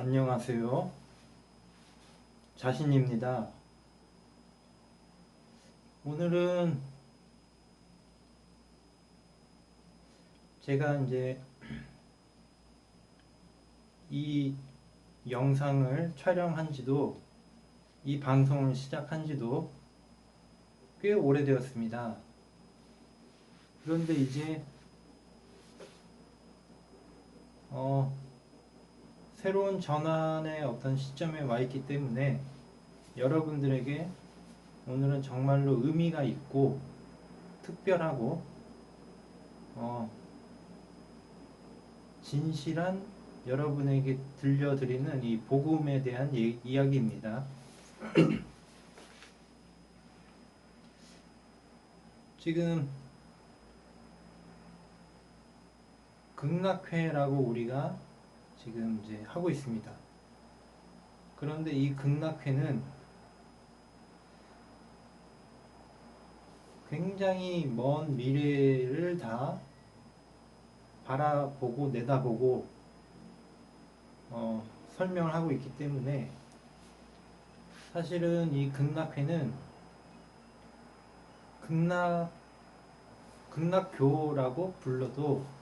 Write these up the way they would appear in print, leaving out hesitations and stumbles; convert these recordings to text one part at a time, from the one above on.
안녕하세요. 자신입니다. 오늘은 제가 이제 이 영상을 촬영한 지도, 이 방송을 시작한 지도 꽤 오래되었습니다. 그런데 이제 새로운 전환의 어떤 시점에 와 있기 때문에 여러분들에게 오늘은 정말로 의미가 있고 특별하고 진실한 여러분에게 들려드리는 이 복음에 대한 이야기입니다. 지금 극락회라고 우리가 지금 이제 하고 있습니다. 그런데 이 극락회는 굉장히 먼 미래를 다 바라보고 내다보고 설명을 하고 있기 때문에 사실은 이 극락회는 극락교라고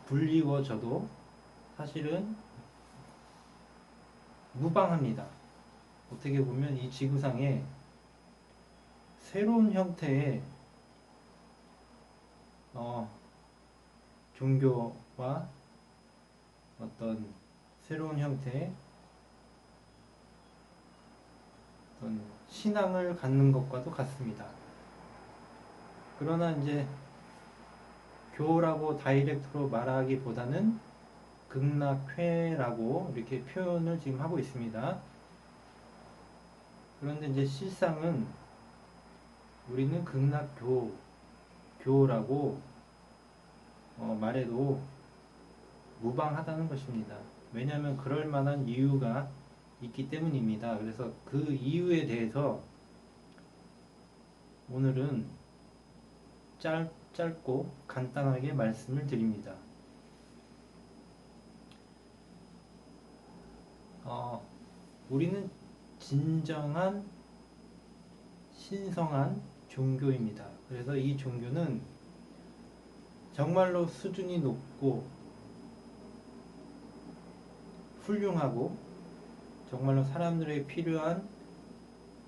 불리워져도 사실은 무방합니다. 어떻게 보면 이 지구상에 새로운 형태의 종교와 어떤 새로운 형태의 어떤 신앙을 갖는 것과도 같습니다. 그러나 이제 교라고 다이렉트로 말하기보다는 극락회라고 이렇게 표현을 지금 하고 있습니다. 그런데 이제 실상은 우리는 극락교라고 말해도 무방하다는 것입니다. 왜냐하면 그럴 만한 이유가 있기 때문입니다. 그래서 그 이유에 대해서 오늘은 짧고 간단하게 말씀을 드립니다. 우리는 진정한 신성한 종교입니다. 그래서 이 종교는 정말로 수준이 높고 훌륭하고 정말로 사람들에게 필요한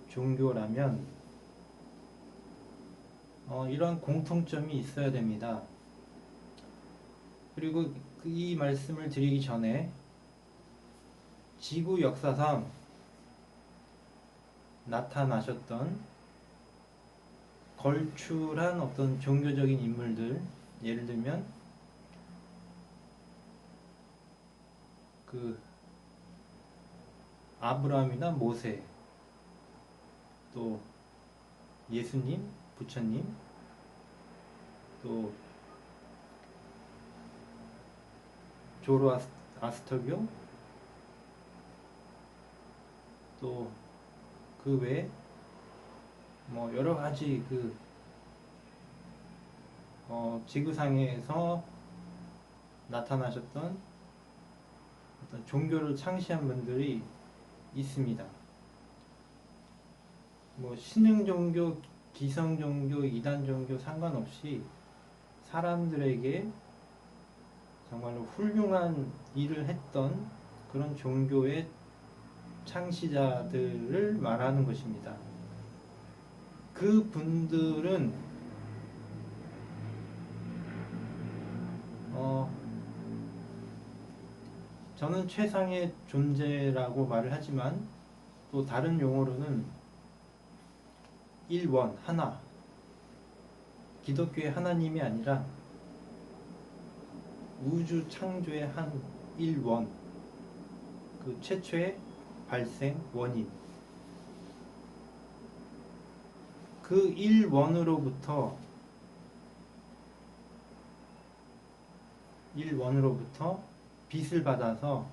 종교라면 이런 공통점이 있어야 됩니다. 그리고 이 말씀을 드리기 전에 지구 역사상 나타나셨던 걸출한 어떤 종교적인 인물들, 예를 들면 그 아브라함이나 모세, 또 예수님, 부처님, 또 조로아스터교, 또 그 외에 여러 가지 지구상에서 나타나셨던 어떤 종교를 창시한 분들이 있습니다. 신흥 종교, 기성 종교, 이단 종교 상관없이 사람들에게 정말로 훌륭한 일을 했던 그런 종교의 창시자들을 말하는 것입니다. 그 분들은 저는 최상의 존재라고 말을 하지만 또 다른 용어로는 일원, 하나, 기독교의 하나님이 아니라 우주 창조의 한 일원, 그 최초의 발생 원인, 그 일원으로부터 빛을 받아서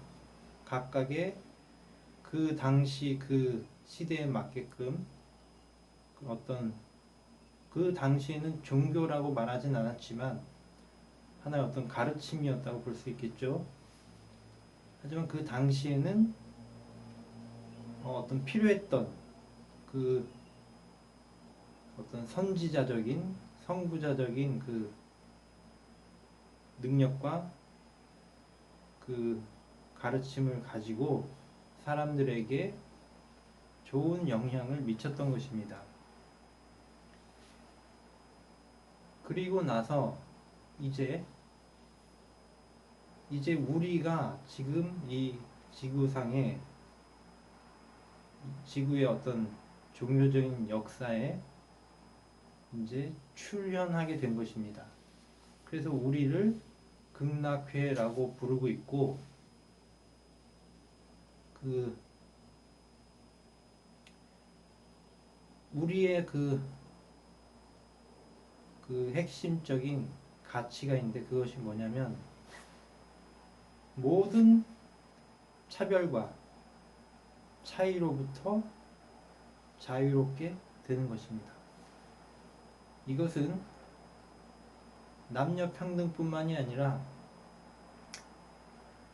각각의 그 당시 그 시대에 맞게끔 어떤 그 당시에는 종교라고 말하진 않았지만 하나의 어떤 가르침이었다고 볼 수 있겠죠. 하지만 그 당시에는 어떤 필요했던 그 어떤 선지자적인 선구자적인 그 능력과 그 가르침을 가지고 사람들에게 좋은 영향을 미쳤던 것입니다. 그리고 나서 이제 우리가 지금 이 지구상에 지구의 어떤 종교적인 역사에 이제 출현하게 된 것입니다. 그래서 우리를 극락회라고 부르고 있고, 그 우리의 그 핵심적인 가치가 있는데, 그것이 뭐냐면 모든 차별과 차이로부터 자유롭게 되는 것입니다. 이것은 남녀 평등뿐만이 아니라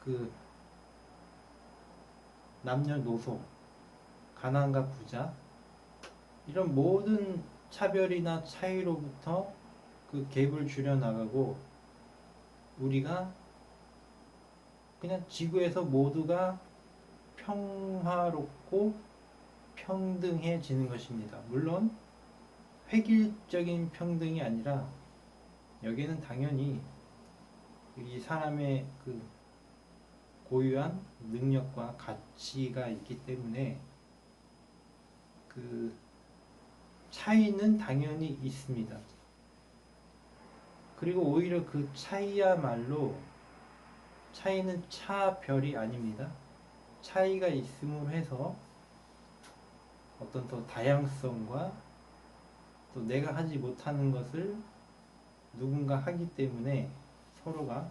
그 남녀노소, 가난과 부자, 이런 모든 차별이나 차이로부터 그 갭을 줄여나가고 우리가 그냥 지구에서 모두가 평화롭고 평등해지는 것입니다. 물론 획일적인 평등이 아니라 여기에는 당연히 이 사람의 그 고유한 능력과 가치가 있기 때문에 그 차이는 당연히 있습니다. 그리고 오히려 그 차이야말로 차이는 차별이 아닙니다. 차이가 있음으로 해서 어떤 더 다양성과 또 내가 하지 못하는 것을 누군가 하기 때문에 서로가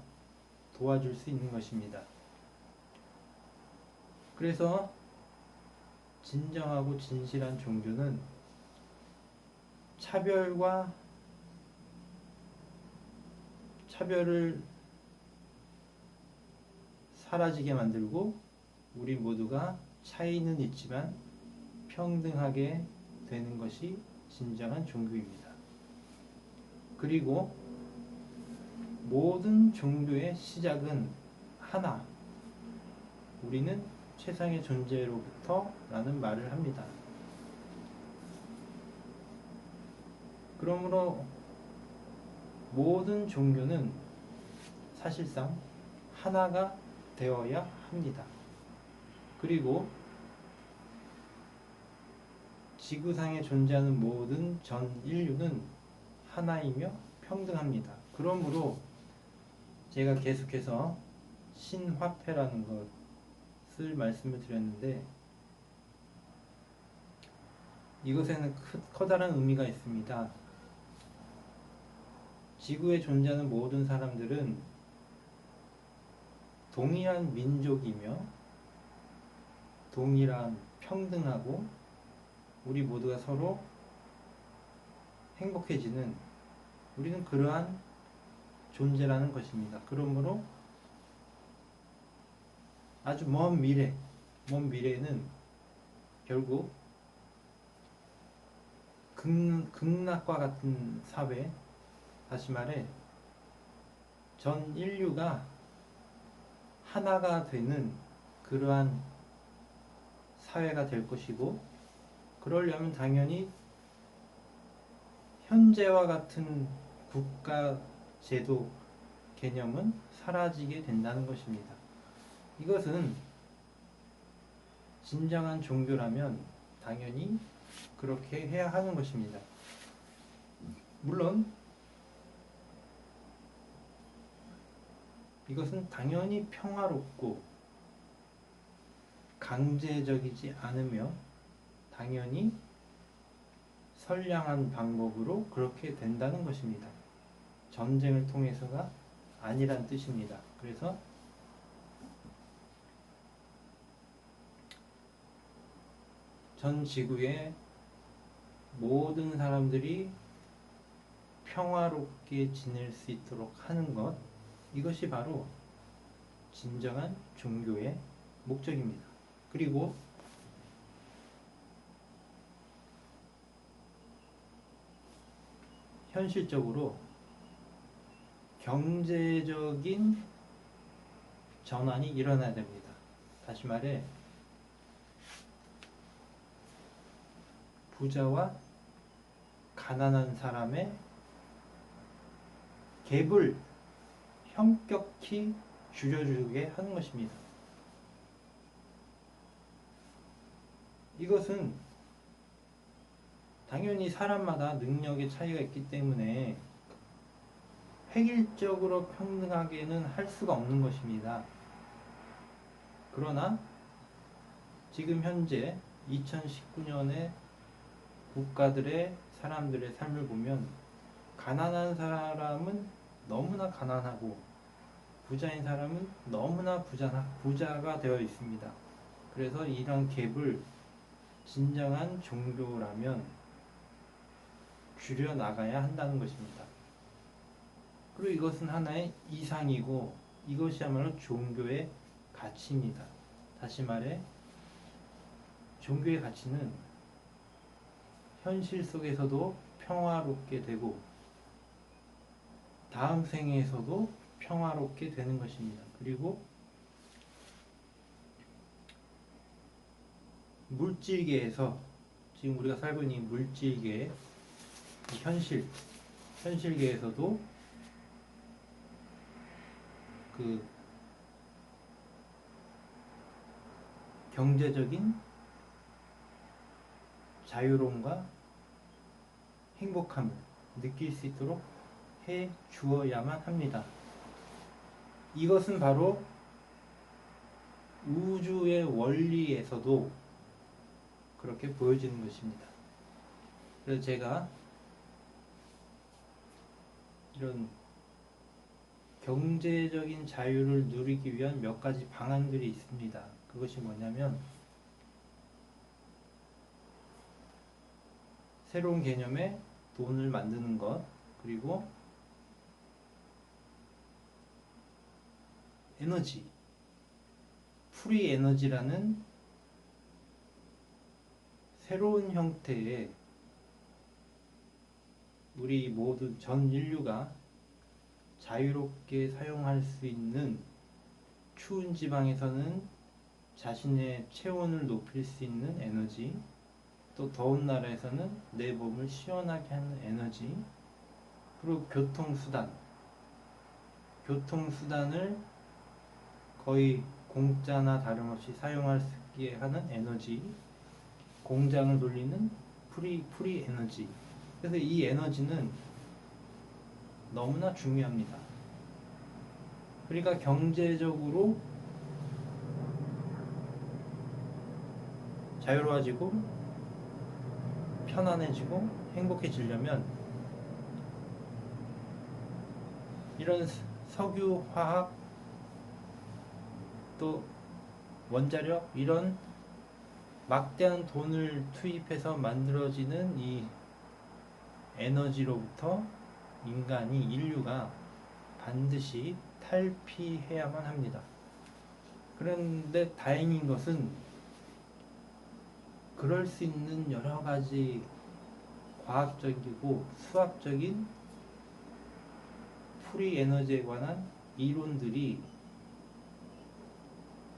도와줄 수 있는 것입니다. 그래서 진정하고 진실한 종교는 차별을 사라지게 만들고 우리 모두가 차이는 있지만 평등하게 되는 것이 진정한 종교입니다. 그리고 모든 종교의 시작은 하나, 우리는 최상의 존재로부터 라는 말을 합니다. 그러므로 모든 종교는 사실상 하나가 되어야 합니다. 그리고 지구상에 존재하는 모든 전 인류는 하나이며 평등합니다. 그러므로 제가 계속해서 신화폐라는 것을 말씀을 드렸는데, 이것에는 커다란 의미가 있습니다. 지구에 존재하는 모든 사람들은 동일한 민족이며 동일한 평등하고 우리 모두가 서로 행복해지는, 우리는 그러한 존재라는 것입니다. 그러므로 아주 먼 미래에는 결국 극락과 같은 사회, 다시 말해 전 인류가 하나가 되는 그러한 사회가 될 것이고, 그러려면 당연히 현재와 같은 국가 제도 개념은 사라지게 된다는 것입니다. 이것은 진정한 종교라면 당연히 그렇게 해야 하는 것입니다. 물론 이것은 당연히 평화롭고 강제적이지 않으며 당연히 선량한 방법으로 그렇게 된다는 것입니다. 전쟁을 통해서가 아니란 뜻입니다. 그래서 전 지구의 모든 사람들이 평화롭게 지낼 수 있도록 하는 것, 이것이 바로 진정한 종교의 목적입니다. 그리고 현실적으로 경제적인 전환이 일어나야 됩니다. 다시 말해 부자와 가난한 사람의 갭을 현격히 줄여주게 하는 것입니다. 이것은 당연히 사람마다 능력의 차이가 있기 때문에 획일적으로 평등하게는 할 수가 없는 것입니다. 그러나 지금 현재 2019년에 국가들의 사람들의 삶을 보면 가난한 사람은 너무나 가난하고 부자인 사람은 너무나 부자가 되어 있습니다. 그래서 이런 갭을 진정한 종교라면 줄여나가야 한다는 것입니다. 그리고 이것은 하나의 이상이고 이것이야말로 종교의 가치입니다. 다시 말해 종교의 가치는 현실 속에서도 평화롭게 되고 다음 생에서도 평화롭게 되는 것입니다. 그리고 물질계에서 지금 우리가 살고 있는 이 물질계의 현실계에서도 그 경제적인 자유로움과 행복함을 느낄 수 있도록 해 주어야만 합니다. 이것은 바로 우주의 원리에서도 그렇게 보여지는 것입니다. 그래서 제가 이런 경제적인 자유를 누리기 위한 몇 가지 방안들이 있습니다. 그것이 뭐냐면 새로운 개념의 돈을 만드는 것, 그리고 에너지, 프리 에너지라는 새로운 형태의 우리 모두 전 인류가 자유롭게 사용할 수 있는 추운 지방에서는 자신의 체온을 높일 수 있는 에너지, 또 더운 나라에서는 내 몸을 시원하게 하는 에너지, 그리고 교통수단을 거의 공짜나 다름없이 사용할 수 있게 하는 에너지, 공장을 돌리는 프리 에너지. 그래서 이 에너지는 너무나 중요합니다. 그러니까 경제적으로 자유로워지고 편안해지고 행복해지려면 이런 석유, 화학, 또 원자력 이런 막대한 돈을 투입해서 만들어지는 이 에너지로부터 인류가 반드시 탈피해야만 합니다. 그런데 다행인 것은 그럴 수 있는 여러 가지 과학적이고 수학적인 프리 에너지에 관한 이론들이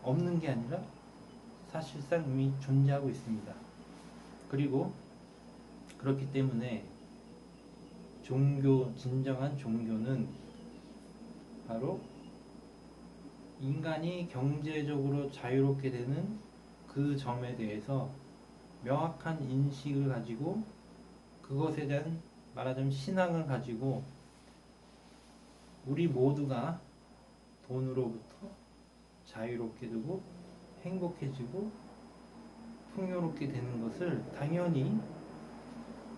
없는 게 아니라 사실상 이미 존재하고 있습니다. 그리고 그렇기 때문에 진정한 종교는 바로 인간이 경제적으로 자유롭게 되는 그 점에 대해서 명확한 인식을 가지고 그것에 대한 말하자면 신앙을 가지고 우리 모두가 돈으로부터 자유롭게 되고 행복해지고 풍요롭게 되는 것을 당연히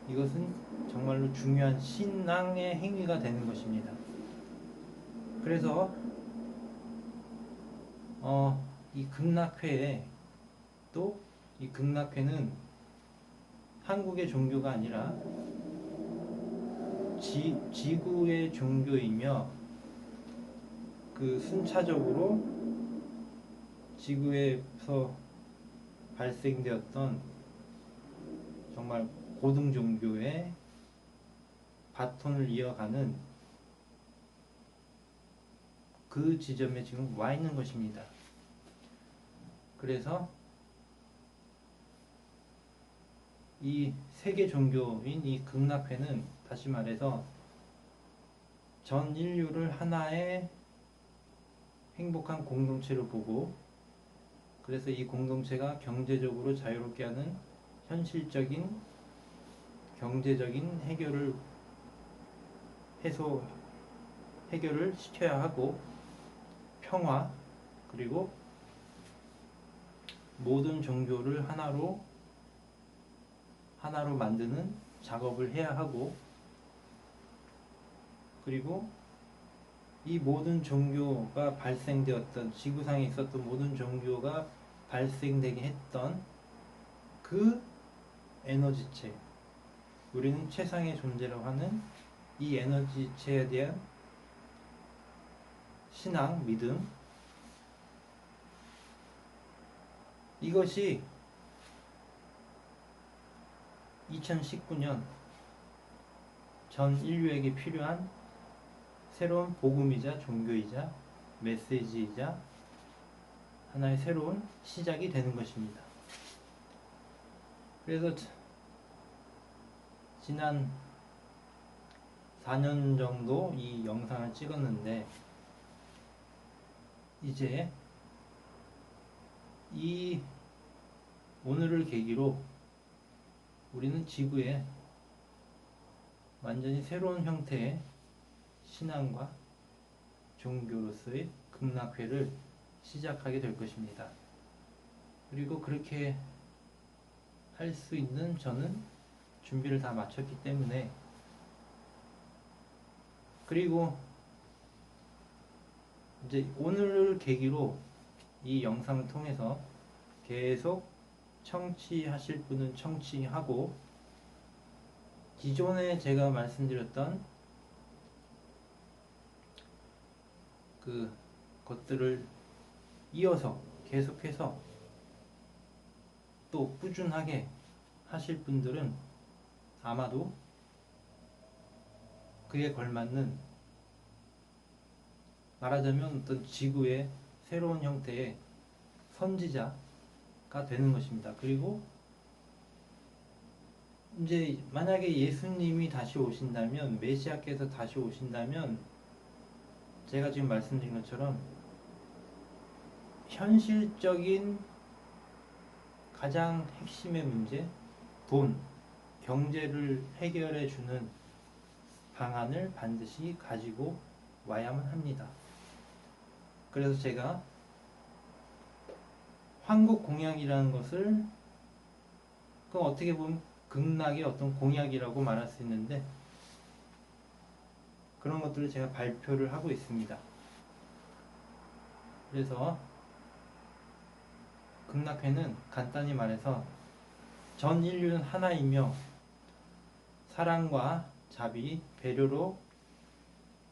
이것은 정말로 중요한 신앙의 행위가 되는 것입니다. 그래서 이 극락회에 또 이 극락회는 한국의 종교가 아니라 지구의 종교이며 그 순차적으로 지구에서 발생되었던 정말 고등 종교의 바톤을 이어가는 그 지점에 지금 와 있는 것입니다. 그래서 이 세계 종교인 이 극락회는 다시 말해서 전 인류를 하나의 행복한 공동체로 보고, 그래서 이 공동체가 경제적으로 자유롭게 하는 현실적인 경제적인 해결을 시켜야 하고, 평화, 그리고 모든 종교를 하나로 만드는 작업을 해야 하고, 그리고 이 모든 종교가 발생되었던, 지구상에 있었던 모든 종교가 발생되게 했던 그 에너지체, 우리는 최상의 존재라고 하는 이 에너지체에 대한 신앙, 믿음, 이것이 2019년 전 인류에게 필요한 새로운 복음이자 종교이자 메시지이자 하나의 새로운 시작이 되는 것입니다. 그래서 지난 4년 정도 이 영상을 찍었는데, 이제 이 오늘을 계기로 우리는 지구에 완전히 새로운 형태의 신앙과 종교로서의 극락회를 시작하게 될 것입니다. 그리고 그렇게 할 수 있는 저는 준비를 다 마쳤기 때문에, 그리고 이제 오늘을 계기로 이 영상을 통해서 계속 청취하실 분은 청취하고, 기존에 제가 말씀드렸던 그 것들을 이어서 계속해서 또 꾸준하게 하실 분들은 아마도 그에 걸맞는, 말하자면 어떤 지구의 새로운 형태의 선지자가 되는 것입니다. 그리고 이제 만약에 예수님이 다시 오신다면, 메시아께서 다시 오신다면, 제가 지금 말씀드린 것처럼 현실적인 가장 핵심의 문제, 돈, 경제를 해결해 주는 방안을 반드시 가지고 와야만 합니다. 그래서 제가 한국 공약이라는 것을, 그 어떻게 보면 극락의 어떤 공약이라고 말할 수 있는데, 그런 것들을 제가 발표를 하고 있습니다. 그래서 극락회는 간단히 말해서 전 인류는 하나이며 사랑과 자비, 배려로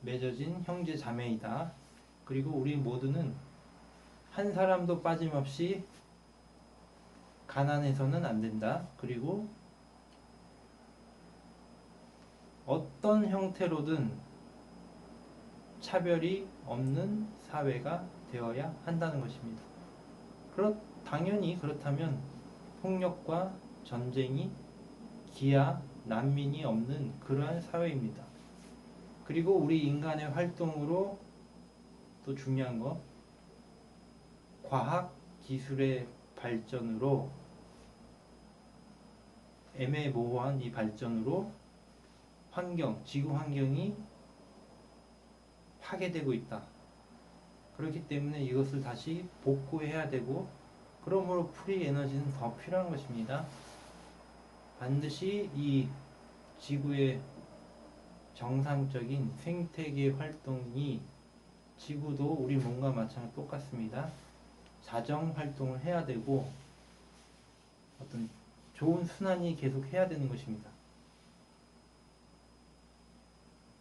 맺어진 형제 자매이다. 그리고 우리 모두는 한 사람도 빠짐없이 가난해서는 안 된다. 그리고 어떤 형태로든 차별이 없는 사회가 되어야 한다는 것입니다. 당연히 그렇다면 폭력과 전쟁이, 기아, 난민이 없는 그러한 사회입니다. 그리고 우리 인간의 활동으로 또 중요한 거, 과학 기술의 발전으로, 애매모호한 이 발전으로 지구 환경이 파괴되고 있다. 그렇기 때문에 이것을 다시 복구해야 되고, 그러므로 프리 에너지는 더 필요한 것입니다. 반드시 이 지구의 정상적인 생태계 활동이, 지구도 우리 몸과 마찬가지로 똑같습니다. 자정 활동을 해야 되고, 어떤 좋은 순환이 계속 해야 되는 것입니다.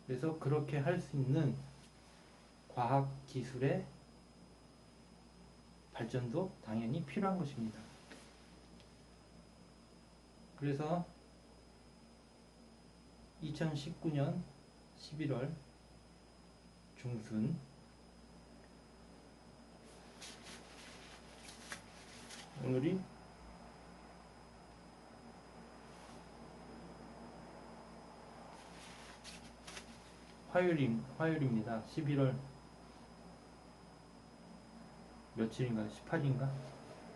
그래서 그렇게 할 수 있는 과학 기술의 발전도 당연히 필요한 것입니다. 그래서 2019년 11월 중순 오늘이 화요일입니다. 11월 며칠인가? 18일인가?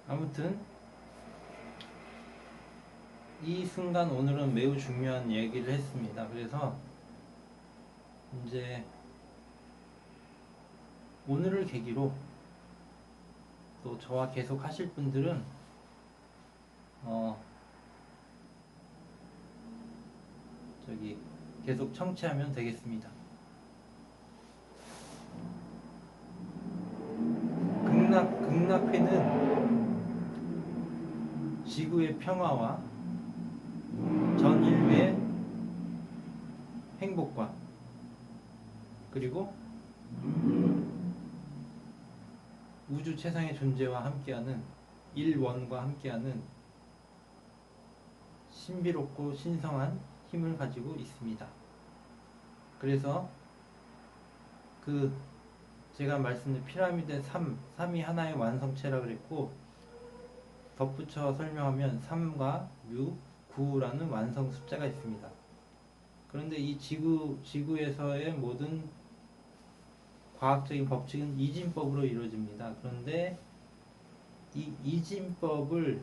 아무튼 이 순간 오늘은 매우 중요한 얘기를 했습니다. 그래서 이제 오늘을 계기로 또 저와 계속 하실 분들은 계속 청취하면 되겠습니다. 극락회는 지구의 평화와 전 인류의 행복과 그리고 우주 최상의 존재와 함께하는 일원과 함께하는 신비롭고 신성한 힘을 가지고 있습니다. 그래서 제가 말씀드린 피라미드 3이 하나의 완성체라 그랬고, 덧붙여 설명하면 3과 6, 9라는 완성 숫자가 있습니다. 그런데 이 지구에서의 모든 과학적인 법칙은 이진법으로 이루어집니다. 그런데 이 이진법을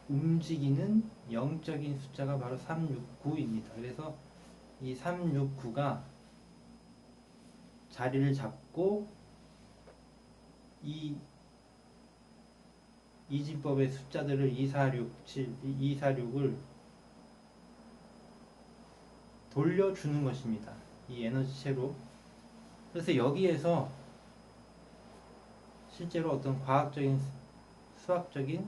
움직이는 영적인 숫자가 바로 369입니다. 그래서 이 369가 자리를 잡고 이 이진법의 숫자들을 246을 돌려주는 것입니다. 이 에너지체로. 그래서 여기에서 실제로 어떤 과학적인 수학적인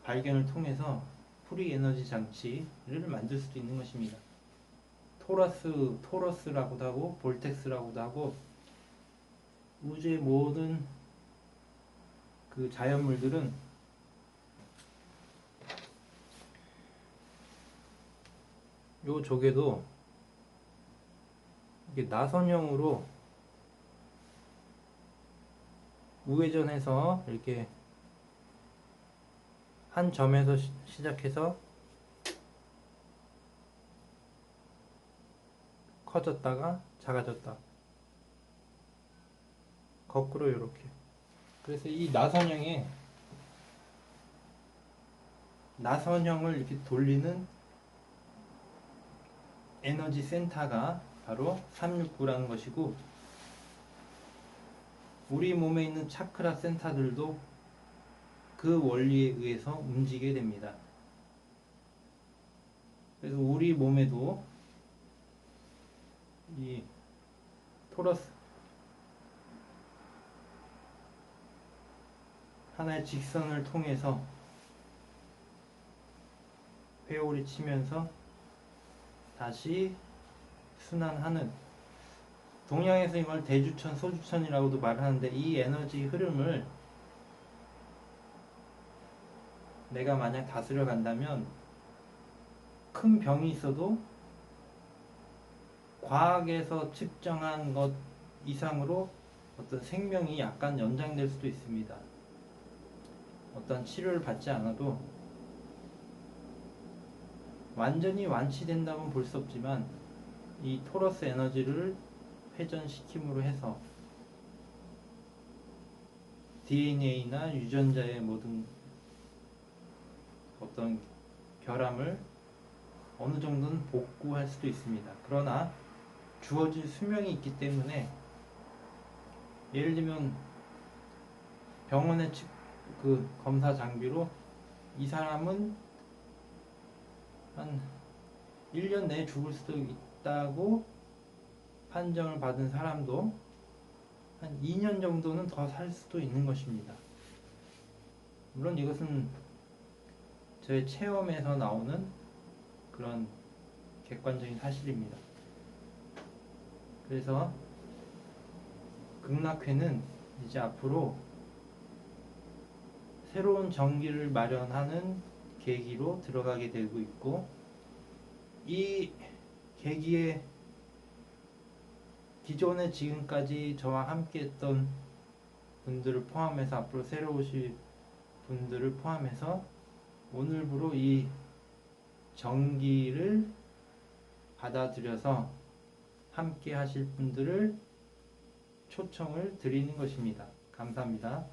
발견을 통해서 프리 에너지 장치를 만들 수도 있는 것입니다. 토러스라고도 하고 볼텍스라고도 하고, 우주의 모든 자연물들은 요 조개도 이게 나선형으로 우회전해서 이렇게 한 점에서 시작해서 커졌다가 작아졌다. 거꾸로 이렇게. 그래서 이 나선형을 이렇게 돌리는 에너지 센터가 바로 369라는 것이고, 우리 몸에 있는 차크라 센터들도 그 원리에 의해서 움직이게 됩니다. 그래서 우리 몸에도 이 토러스 하나의 직선을 통해서 회오리 치면서 다시 순환하는, 동양에서 이걸 대주천, 소주천이라고도 말하는데, 이 에너지 흐름을 내가 만약 다스려 간다면 큰 병이 있어도 과학에서 측정한 것 이상으로 어떤 생명이 약간 연장될 수도 있습니다. 어떤 치료를 받지 않아도 완전히 완치된다고는 볼 수 없지만, 이 토러스 에너지를 회전시킴으로 해서 DNA나 유전자의 모든 어떤 결함을 어느 정도는 복구할 수도 있습니다. 그러나 주어진 수명이 있기 때문에, 예를 들면 병원의 검사 장비로 이 사람은 한 1년 내에 죽을 수도 있다고 판정을 받은 사람도 한 2년 정도는 더 살 수도 있는 것입니다. 물론 이것은 저의 체험에서 나오는 그런 객관적인 사실입니다. 그래서 극락회는 이제 앞으로 새로운 정기를 마련하는 계기로 들어가게 되고 있고, 이 계기에 기존에 지금까지 저와 함께 했던 분들을 포함해서 앞으로 새로 오실 분들을 포함해서 오늘부로 이 정기를 받아들여서 함께 하실 분들을 초청을 드리는 것입니다. 감사합니다.